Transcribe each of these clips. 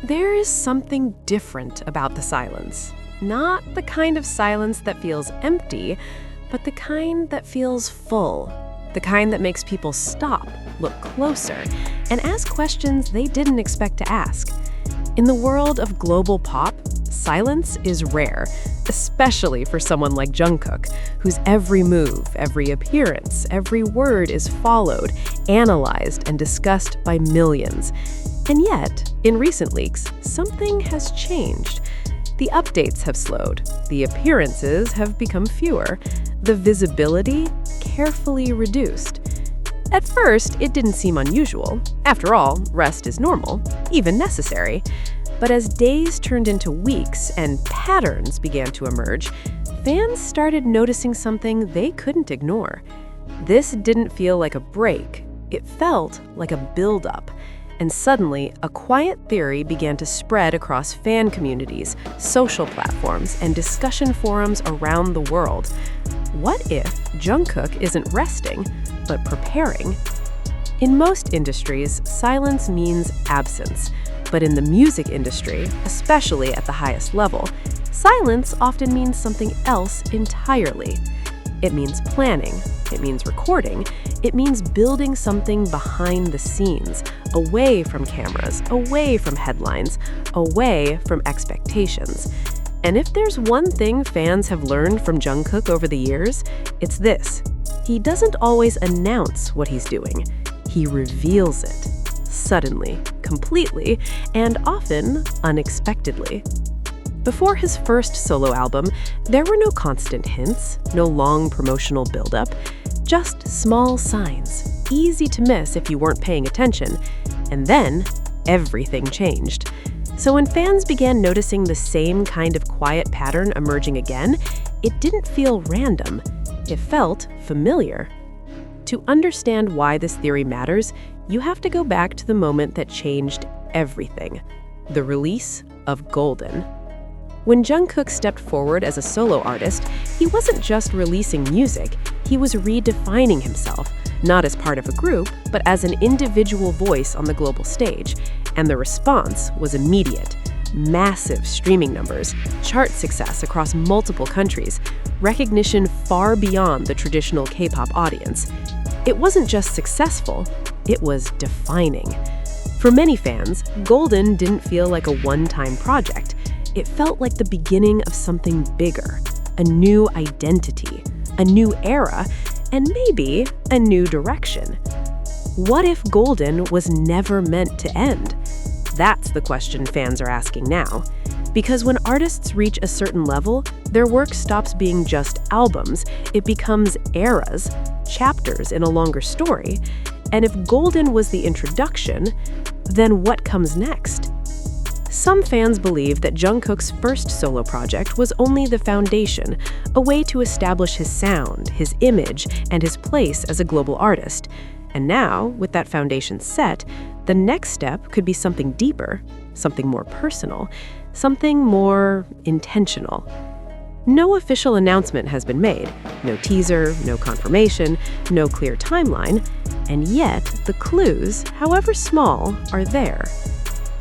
There is something different about the silence. Not the kind of silence that feels empty, but the kind that feels full. The kind that makes people stop, look closer, and ask questions they didn't expect to ask. In the world of global pop, silence is rare, especially for someone like Jungkook, whose every move, every appearance, every word is followed, analyzed, and discussed by millions. And yet, in recent leaks, something has changed. The updates have slowed, the appearances have become fewer, the visibility carefully reduced. At first, it didn't seem unusual. After all, rest is normal, even necessary. But as days turned into weeks and patterns began to emerge, fans started noticing something they couldn't ignore. This didn't feel like a break. It felt like a build-up. And suddenly, a quiet theory began to spread across fan communities, social platforms, and discussion forums around the world. What if Jungkook isn't resting, but preparing? In most industries, silence means absence. But in the music industry, especially at the highest level, silence often means something else entirely. It means planning, it means recording, it means building something behind the scenes, away from cameras, away from headlines, away from expectations. And if there's one thing fans have learned from Jungkook over the years, it's this. He doesn't always announce what he's doing. He reveals it. Suddenly, completely, and often unexpectedly. Before his first solo album, there were no constant hints, no long promotional buildup, just small signs, easy to miss if you weren't paying attention. And then, everything changed. So when fans began noticing the same kind of quiet pattern emerging again, it didn't feel random. It felt familiar. To understand why this theory matters, you have to go back to the moment that changed everything: the release of Golden. When Jungkook stepped forward as a solo artist, he wasn't just releasing music, he was redefining himself, not as part of a group, but as an individual voice on the global stage. And the response was immediate. Massive streaming numbers, chart success across multiple countries, recognition far beyond the traditional K-pop audience. It wasn't just successful, it was defining. For many fans, Golden didn't feel like a one-time project. It felt like the beginning of something bigger, a new identity, a new era, and maybe a new direction. What if Golden was never meant to end? That's the question fans are asking now. Because when artists reach a certain level, their work stops being just albums, it becomes eras, chapters in a longer story. And if Golden was the introduction, then what comes next? Some fans believe that Jungkook's first solo project was only the foundation, a way to establish his sound, his image, and his place as a global artist. And now, with that foundation set, the next step could be something deeper, something more personal, something more intentional. No official announcement has been made, no teaser, no confirmation, no clear timeline, and yet the clues, however small, are there.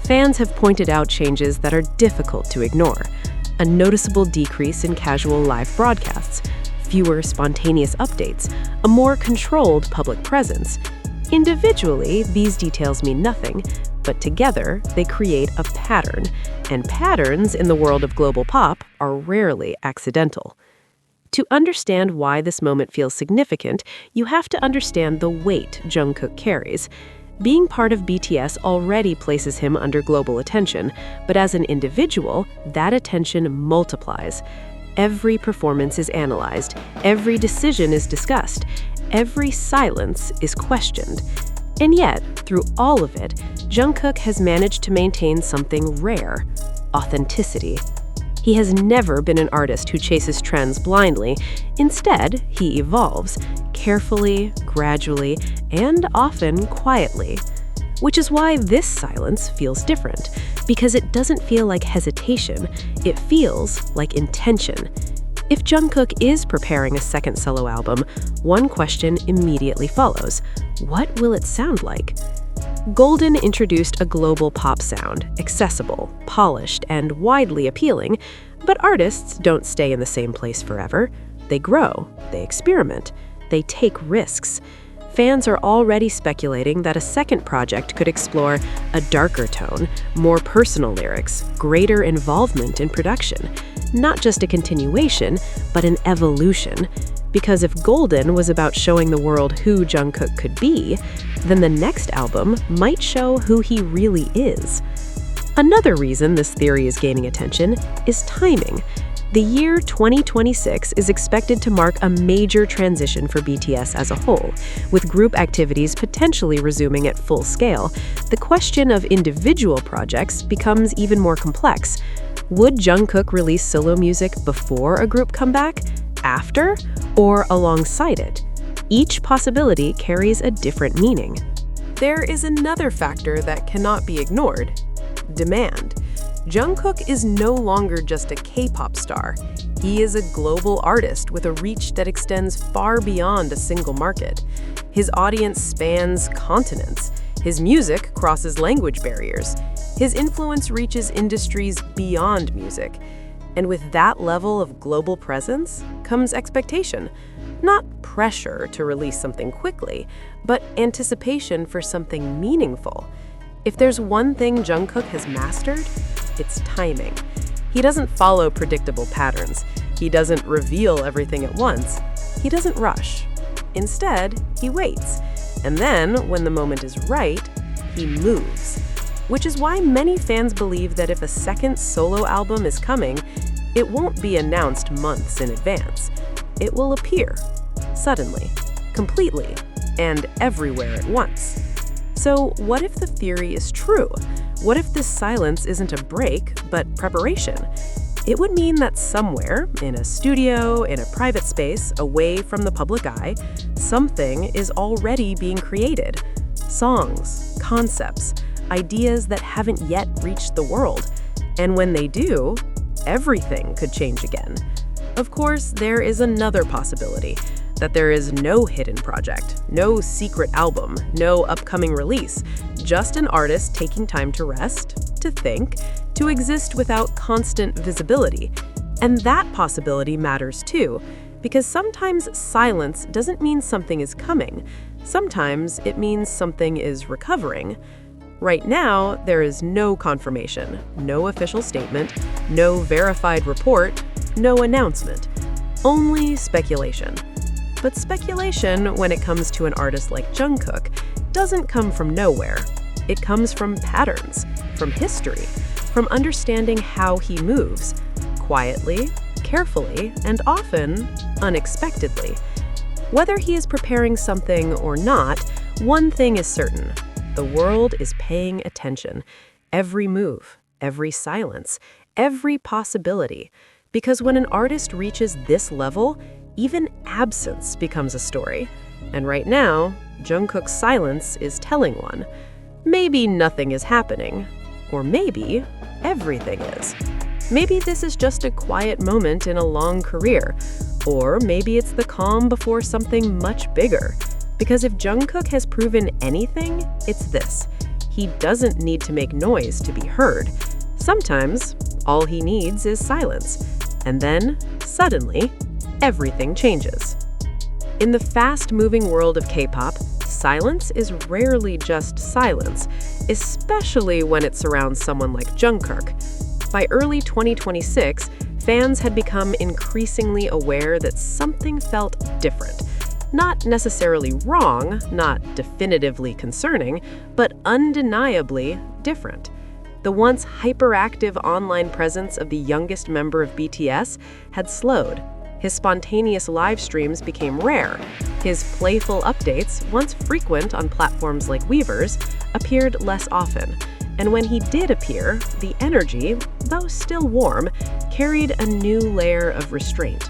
Fans have pointed out changes that are difficult to ignore. A noticeable decrease in casual live broadcasts, fewer spontaneous updates, a more controlled public presence. Individually, these details mean nothing, but together they create a pattern, and patterns in the world of global pop are rarely accidental. To understand why this moment feels significant, you have to understand the weight Jungkook carries. Being part of BTS already places him under global attention, but as an individual, that attention multiplies. Every performance is analyzed, every decision is discussed, every silence is questioned. And yet, through all of it, Jungkook has managed to maintain something rare: authenticity. He has never been an artist who chases trends blindly. Instead, he evolves, carefully, gradually, and often quietly. Which is why this silence feels different, because it doesn't feel like hesitation, it feels like intention. If Jungkook is preparing a second solo album, one question immediately follows: what will it sound like? Golden introduced a global pop sound, accessible, polished, and widely appealing, but artists don't stay in the same place forever. They grow, they experiment, they take risks. Fans are already speculating that a second project could explore a darker tone, more personal lyrics, greater involvement in production. Not just a continuation, but an evolution. Because if Golden was about showing the world who Jungkook could be, then the next album might show who he really is. Another reason this theory is gaining attention is timing. The year 2026 is expected to mark a major transition for BTS as a whole, with group activities potentially resuming at full scale. The question of individual projects becomes even more complex. Would Jungkook release solo music before a group comeback, after, or alongside it? Each possibility carries a different meaning. There is another factor that cannot be ignored: demand. Jungkook is no longer just a K-pop star. He is a global artist with a reach that extends far beyond a single market. His audience spans continents. His music crosses language barriers. His influence reaches industries beyond music. And with that level of global presence comes expectation. Not pressure to release something quickly, but anticipation for something meaningful. If there's one thing Jungkook has mastered, it's timing. He doesn't follow predictable patterns. He doesn't reveal everything at once. He doesn't rush. Instead, he waits. And then, when the moment is right, he moves. Which is why many fans believe that if a second solo album is coming, it won't be announced months in advance. It will appear, suddenly, completely, and everywhere at once. So what if the theory is true? What if this silence isn't a break, but preparation? It would mean that somewhere, in a studio, in a private space, away from the public eye, something is already being created. Songs, concepts, ideas that haven't yet reached the world. And when they do, everything could change again. Of course, there is another possibility, that there is no hidden project, no secret album, no upcoming release, just an artist taking time to rest, to think, to exist without constant visibility. And that possibility matters too, because sometimes silence doesn't mean something is coming. Sometimes it means something is recovering. Right now, there is no confirmation, no official statement, no verified report, no announcement, only speculation. But speculation, when it comes to an artist like Jungkook, doesn't come from nowhere. It comes from patterns, from history, from understanding how he moves, quietly, carefully, and often unexpectedly. Whether he is preparing something or not, one thing is certain: the world is paying attention. Every move, every silence, every possibility. Because when an artist reaches this level, even absence becomes a story. And right now, Jungkook's silence is telling one. Maybe nothing is happening, or maybe everything is. Maybe this is just a quiet moment in a long career, or maybe it's the calm before something much bigger. Because if Jungkook has proven anything, it's this: he doesn't need to make noise to be heard. Sometimes, all he needs is silence. And then, suddenly, everything changes. In the fast-moving world of K-pop, silence is rarely just silence, especially when it surrounds someone like Jungkook. By early 2026, fans had become increasingly aware that something felt different. Not necessarily wrong, not definitively concerning, but undeniably different. The once hyperactive online presence of the youngest member of BTS had slowed. His spontaneous live streams became rare. His playful updates, once frequent on platforms like Weverse, appeared less often. And when he did appear, the energy, though still warm, carried a new layer of restraint.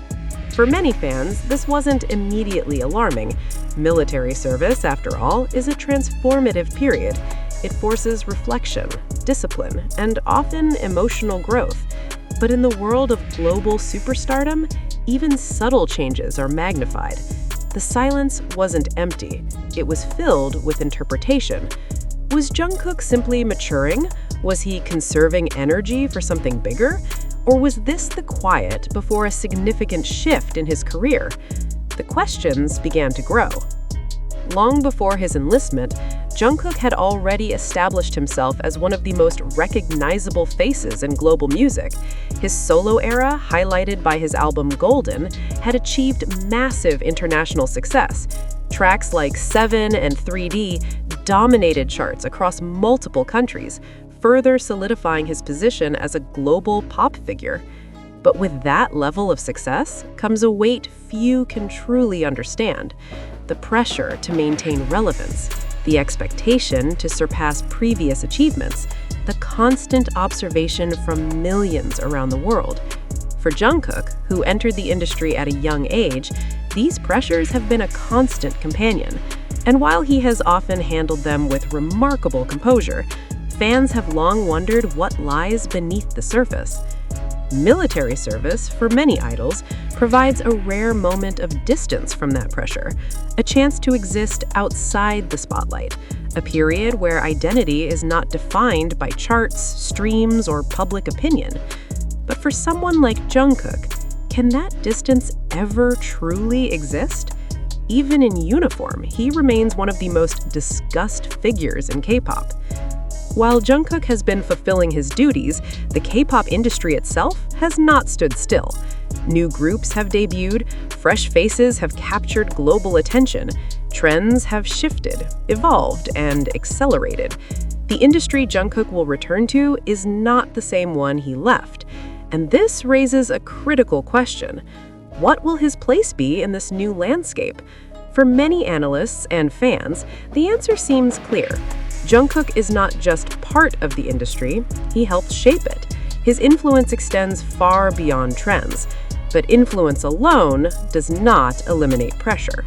For many fans, this wasn't immediately alarming. Military service, after all, is a transformative period. It forces reflection, discipline, and often emotional growth. But in the world of global superstardom, even subtle changes are magnified. The silence wasn't empty. It was filled with interpretation. Was Jungkook simply maturing? Was he conserving energy for something bigger? Or was this the quiet before a significant shift in his career? The questions began to grow. Long before his enlistment, Jungkook had already established himself as one of the most recognizable faces in global music. His solo era, highlighted by his album Golden, had achieved massive international success. Tracks like 7 and 3D dominated charts across multiple countries, further solidifying his position as a global pop figure. But with that level of success comes a weight few can truly understand: the pressure to maintain relevance, the expectation to surpass previous achievements, the constant observation from millions around the world. For Jungkook, who entered the industry at a young age, these pressures have been a constant companion. And while he has often handled them with remarkable composure, fans have long wondered what lies beneath the surface. Military service, for many idols, provides a rare moment of distance from that pressure, a chance to exist outside the spotlight, a period where identity is not defined by charts, streams, or public opinion. But for someone like Jungkook, can that distance ever truly exist? Even in uniform, he remains one of the most discussed figures in K-pop. While Jungkook has been fulfilling his duties, the K-pop industry itself has not stood still. New groups have debuted, fresh faces have captured global attention, trends have shifted, evolved, and accelerated. The industry Jungkook will return to is not the same one he left, and this raises a critical question. What will his place be in this new landscape? For many analysts and fans, the answer seems clear. Jungkook is not just part of the industry, he helped shape it. His influence extends far beyond trends, but influence alone does not eliminate pressure.